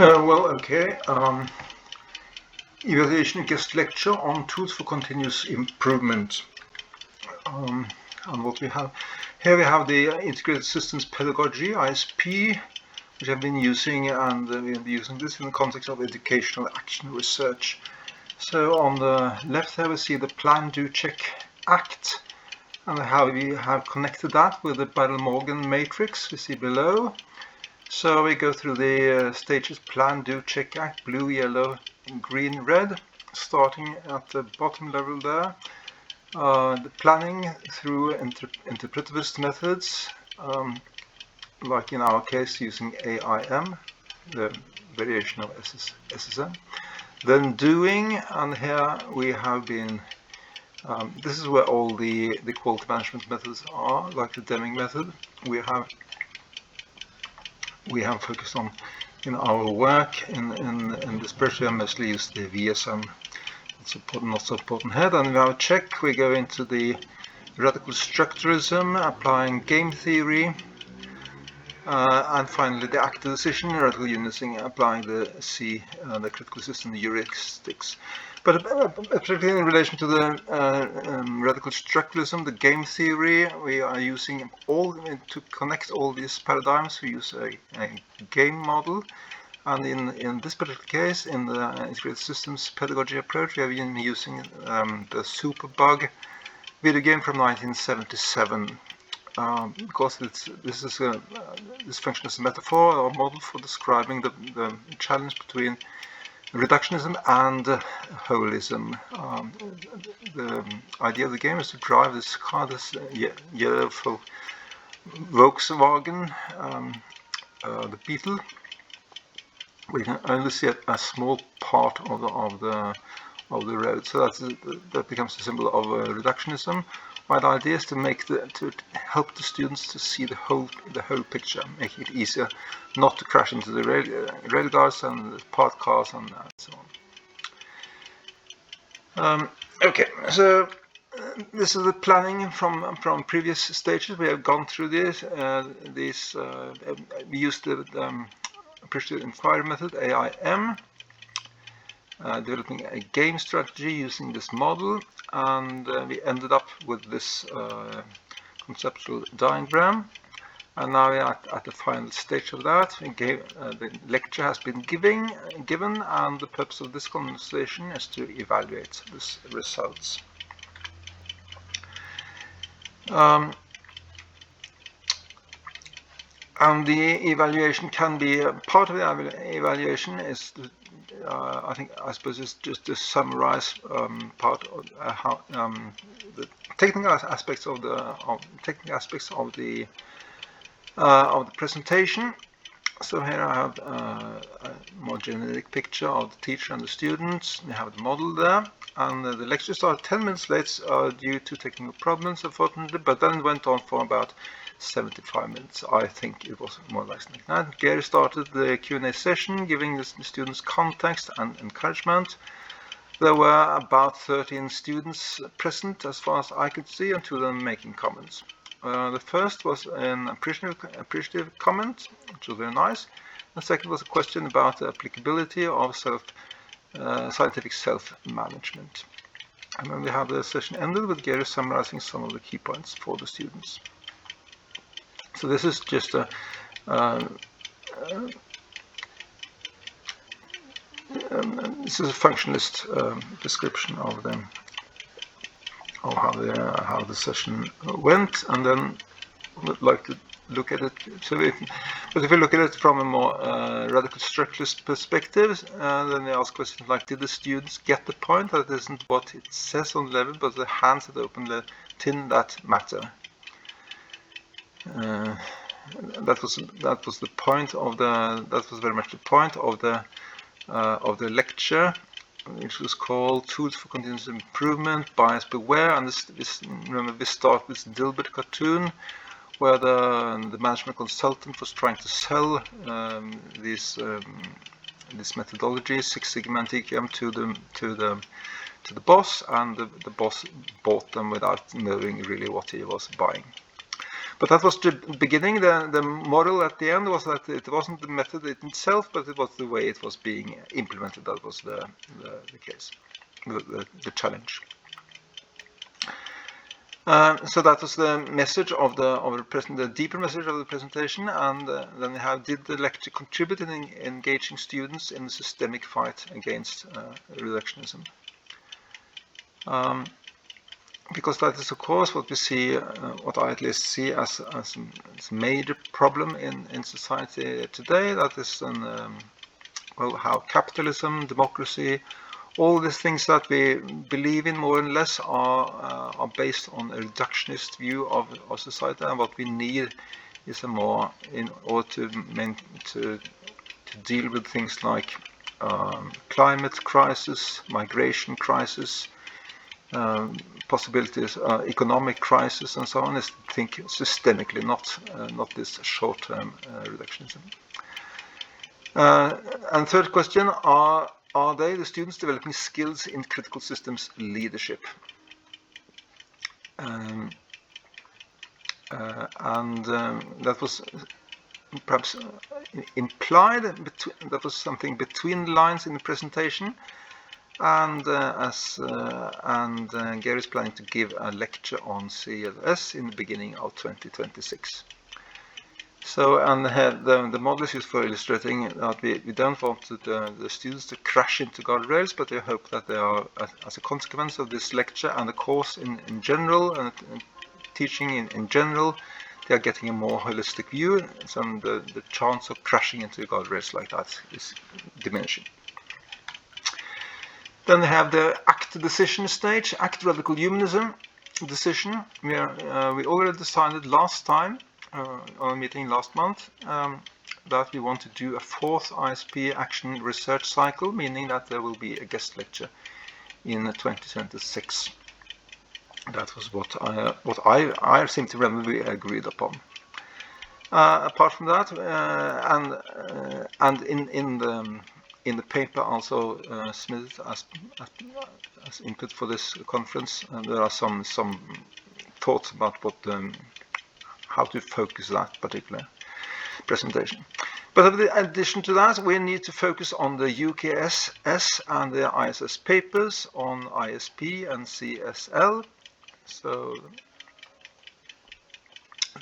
Okay. Evaluation guest lecture on tools for continuous improvement. And what we have here, we have the integrated systems pedagogy (ISP), which I've been using, and we'll be using this in the context of educational action research. So on the left here we see the plan, do, check, act, and how we have connected that with the Battle-Morgan matrix we see below. So we go through the stages: plan, do, check, act, blue, yellow, green, red, starting at the bottom level there. The planning through interpretivist methods, like in our case using AIM, the variation of SSM. Then doing, and here we have been, this is where all the quality management methods are, like the Deming method. We have focused on, in our work in this project, we have mostly used the VSM. It's not so important here. Then we have a check. We go into the radical structuralism, applying game theory, and finally the active decision, radical unionism, applying the the critical system heuristics. But particularly in relation to the radical structuralism, the game theory, we are using to connect all these paradigms. We use a game model, and in this particular case, in the integrated systems pedagogy approach, we have been using the Superbug video game from 1977. Because this function is a metaphor or model for describing the challenge between reductionism and holism. The idea of the game is to drive this car, this yellow Volkswagen, the Beetle. We can only see a small part of the road, so that becomes a symbol of reductionism. My idea is to help the students to see the whole picture, making it easier not to crash into the rail cars and the parked cars and so on. Okay, so this is the planning from previous stages. We have gone through this. We used the appreciative inquiry method (AIM), developing a game strategy using this model, and we ended up with this conceptual diagram. And now we are at the final stage of that. The lecture has been given, and the purpose of this conversation is to evaluate these results. And the evaluation can be part of the evaluation is I suppose it's just to summarize part of how the technical aspects of the presentation. So here I have a more generic picture of the teacher and the students. We have the model there, and the lecture started 10 minutes late due to technical problems, unfortunately, but then it went on for about 75 minutes. I think it was more like that. Gary started the Q&A session, giving the students context and encouragement. There were about 13 students present, as far as I could see, and 2 of them making comments. The first was an appreciative comment, which was very nice. The second was a question about the applicability of scientific self-management. And then we have the session ended with Gary summarizing some of the key points for the students. So this is just a functionalist description of how the session went, and then would like to look at it. But if we look at it from a more radical structuralist perspective, then they ask questions like: did the students get the point that it isn't what it says on the level, but the hands that open the tin that matter? That was the point of that was very much the point of the lecture, which was called Tools for Continuous Improvement, Bias Beware. And remember, we start with this Dilbert cartoon where the management consultant was trying to sell this methodology, Six Sigma and TQM, to the boss, and the boss bought them without knowing really what he was buying. But that was the beginning. The model at the end was that it wasn't the method in itself, but it was the way it was being implemented that was the case, the challenge. So that was the message of the deeper message of the presentation, and then we have, did the lecture contribute in engaging students in the systemic fight against reductionism? Because that is of course what we see, what I at least see as a major problem in society today. That is well, how capitalism, democracy, all these things that we believe in more or less are based on a reductionist view of society, and what we need is a more, in order to deal with things like climate crisis, migration crisis, possibilities, economic crisis, and so on, is to think systemically, not this short-term reductionism. And third question, are they, the students, developing skills in critical systems leadership? That was perhaps implied, that was something between the lines in the presentation, and Gary is planning to give a lecture on CLS in the beginning of 2026. So, and the model is used for illustrating that we don't want the students to crash into guardrails, but we hope that they are, as a consequence of this lecture and the course in general, and teaching in general, they are getting a more holistic view, so the chance of crashing into guardrails like that is diminishing. Then we have the ACT decision stage, ACT radical humanism decision. We already decided last time, on a meeting last month, that we want to do a fourth ISP action research cycle, meaning that there will be a guest lecture in 2026. That was what I seem to remember we agreed upon. Apart from that, and in the paper also submitted as input for this conference, there are some thoughts about what how to focus that particular presentation. But in addition to that, we need to focus on the UKSS and the ISS papers on ISP and CSL. So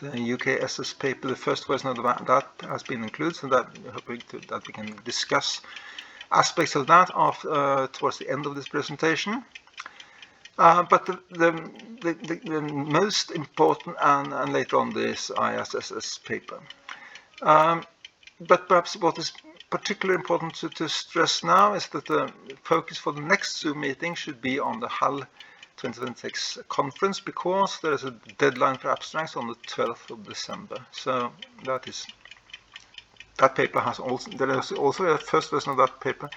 the UKSS paper, the first version of that has been included, so that we can discuss aspects of that towards the end of this presentation. But the most important, and later on, this ISS paper. But perhaps what is particularly important to stress now is that the focus for the next Zoom meeting should be on the HAL 2026 conference, because there is a deadline for abstracts on the 12th of December. So that paper has also, there is also a first version of that paper,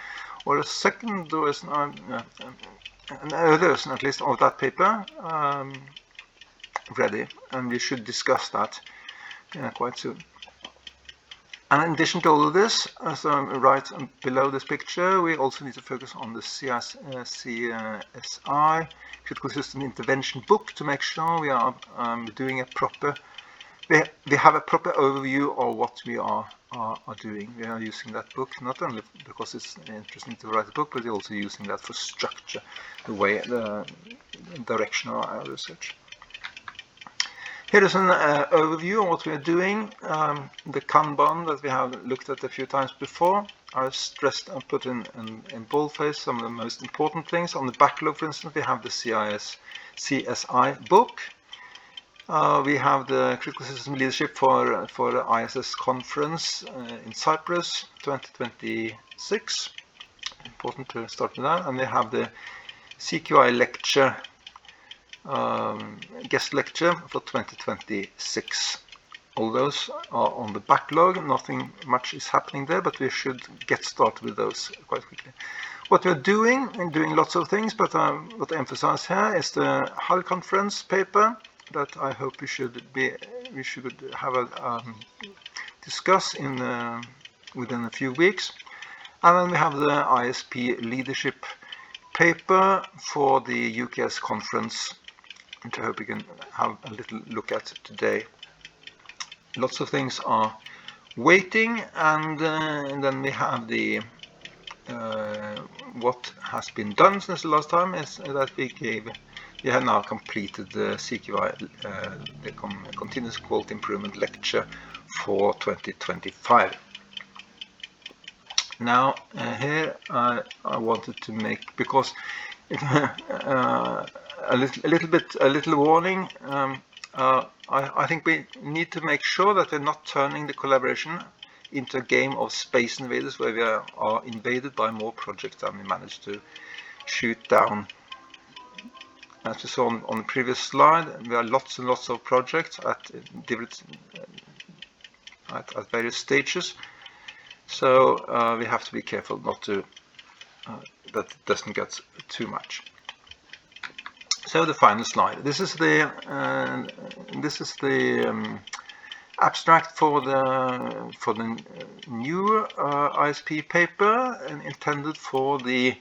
or a second version, an early version at least, of that paper ready, and we should discuss that quite soon. And in addition to all of this, as right below this picture, we also need to focus on the CSI, Critical System Intervention book, to make sure we are doing a proper, we have a proper overview of what we are doing. We are using that book not only because it's interesting to write a book, but we're also using that for structure, the way, the direction of our research. Here is an overview of what we are doing. The Kanban that we have looked at a few times before. I've stressed and put in boldface some of the most important things. On the backlog, for instance, we have the CSI book. We have the Critical System Leadership for the ISS conference in Cyprus 2026. Important to start with that. And we have the CQI lecture, guest lecture for 2026. All those are on the backlog. Nothing much is happening there, but we should get started with those quite quickly. What we're doing lots of things, but what I emphasize here is the HAL conference paper that I hope we should have a discuss within a few weeks. And then we have the ISP leadership paper for the UKS conference, which I hope we can have a little look at today. lots of things are waiting, and then we have the what has been done since the last time is that we have now completed the CQI, the Continuous Quality Improvement lecture for 2025. Now here I wanted to make, because a little warning. I think we need to make sure that we're not turning the collaboration into a game of Space Invaders, where we are invaded by more projects than we managed to shoot down. As we saw on the previous slide, there are lots and lots of projects at various stages, so we have to be careful not to that it doesn't get too much. So the final slide. This is the abstract for the new ISP paper, and intended for the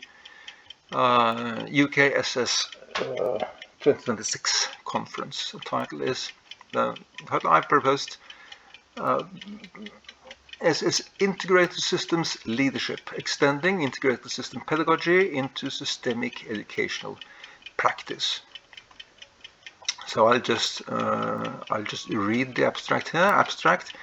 UKSS 2026 conference. The title I proposed is Integrated Systems Leadership: Extending Integrated System Pedagogy into Systemic Educational Practice. So I'll just read the abstract here. Abstract.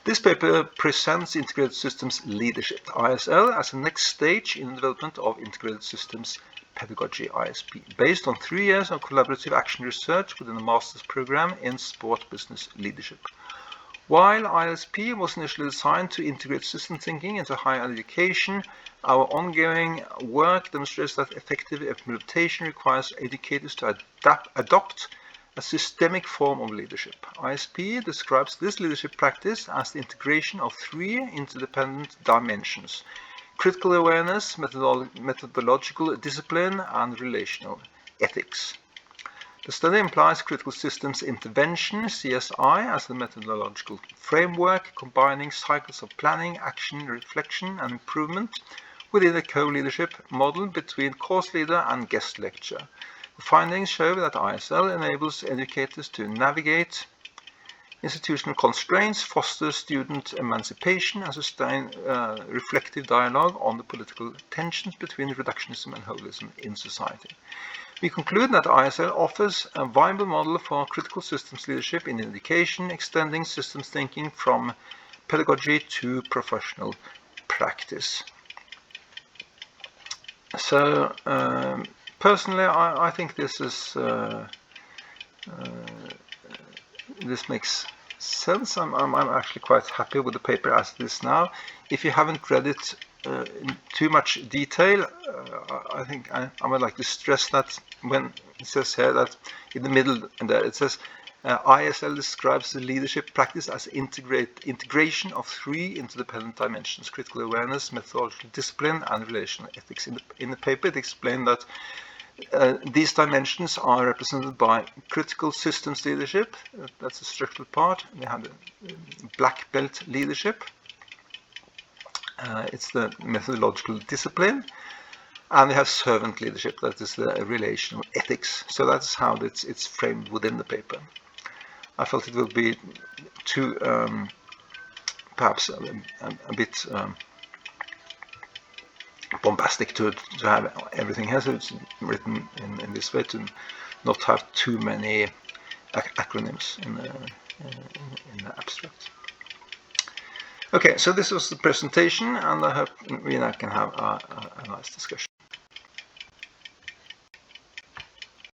This paper presents integrated systems leadership, ISL, as a next stage in the development of integrated systems pedagogy, ISP, based on 3 years of collaborative action research within a master's program in sport business leadership. While ISP was initially designed to integrate system thinking into higher education, our ongoing work demonstrates that effective implementation requires educators to adopt a systemic form of leadership. ISP describes this leadership practice as the integration of 3 interdependent dimensions: critical awareness, methodological discipline, and relational ethics. The study implies critical systems intervention, CSI, as the methodological framework, combining cycles of planning, action, reflection, and improvement within a co-leadership model between course leader and guest lecturer. The findings show that ISL enables educators to navigate institutional constraints, foster student emancipation, and sustain reflective dialogue on the political tensions between reductionism and holism in society. We conclude that ISL offers a viable model for critical systems leadership in education, extending systems thinking from pedagogy to professional practice. So, personally, I think this makes sense. I'm actually quite happy with the paper as it is now. If you haven't read it in too much detail, I think I would like to stress that when it says here that in the middle there it says ISL describes the leadership practice as integration of 3 interdependent dimensions: critical awareness, methodological discipline, and relational ethics. In the paper it explained that these dimensions are represented by critical systems leadership, that's the structural part. We have the black belt leadership, it's the methodological discipline, and we have servant leadership, that is the relational ethics. So that's how it's framed within the paper. I felt it would be too perhaps a bit bombastic to have everything here, so it's written in this way to not have too many acronyms in the abstract. Okay, so this was the presentation, and I hope we now can have a nice discussion.